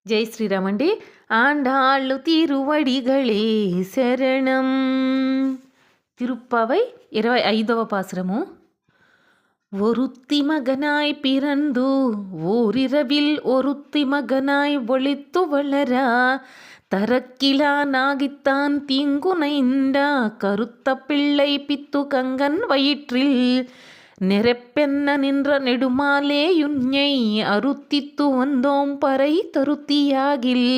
జై శ్రీరామ్ అండి. ఆండాళ్ళు తిరువడిగళే శరణం. తిరుప్పావై 25వ పాసురము. ஒருத்தி மகனாய் பிறந்து ஓரிரவில் ஒருத்தி மகனாய் ஒளித்து வளரா தரக்கிலா நாகித்தான் தீங்குனைண்டா கருத்த பிள்ளை பித்து கங்கன் வயிற்றில் நெருப்பென்ன நின்ற நெடுமாலேயுஞ்ஞை அருத்தித்து வந்தோம் பறை தருத்தியாகில்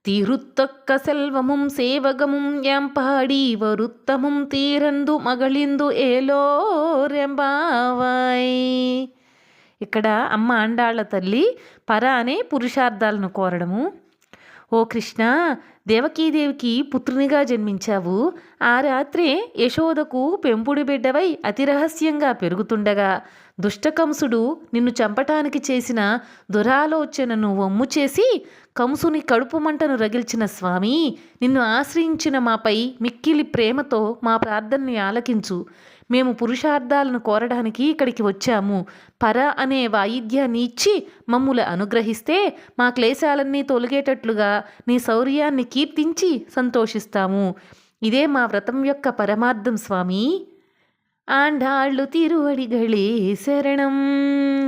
திருத்தொக்க செல்வமும் సేవగముం ఎంపాడి వరుత్తముం తీరందు మగళిందు ఏలోరెంబావాయ్. ఇక్కడ అమ్మ ఆండాళ్ళ తల్లి పర అనే పురుషార్థాలను కోరడము. ఓ కృష్ణ, దేవకీదేవికి పుత్రునిగా జన్మించావు. ఆ రాత్రే యశోదకు పెంపుడు బిడ్డవై అతి రహస్యంగా పెరుగుతుండగా దుష్టకంసుడు నిన్ను చంపటానికి చేసిన దురాలోచనను వమ్ము చేసి కంసుని కడుపు మంటను రగిల్చిన స్వామి, నిన్ను ఆశ్రయించిన మాపై మిక్కిలి ప్రేమతో మా ప్రార్థనని ఆలకించు. మేము పురుషార్థాలను కోరడానికి ఇక్కడికి వచ్చాము. పర అనే వాయిద్యాన్ని ఇచ్చి మమ్ముల అనుగ్రహిస్తే మా క్లేశాలన్నీ తొలగేటట్లుగా నీ శౌర్యాన్ని కీర్తించి సంతోషిస్తాము. ఇదే మా వ్రతం యొక్క పరమార్థం స్వామి. ఆండాళ్ళు తిరువడిగళే శరణం.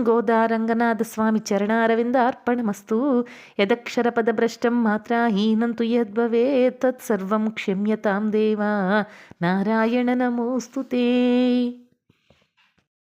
గోదారంగనాథ స్వామి చరణారవిందార్పణమస్తు. యదక్షరపదభ్రష్టం మాత్రాహీనం తు యద్భవేత్ తత్సర్వం క్షమ్యతాం దేవా. నారాయణ నమోస్తుతే.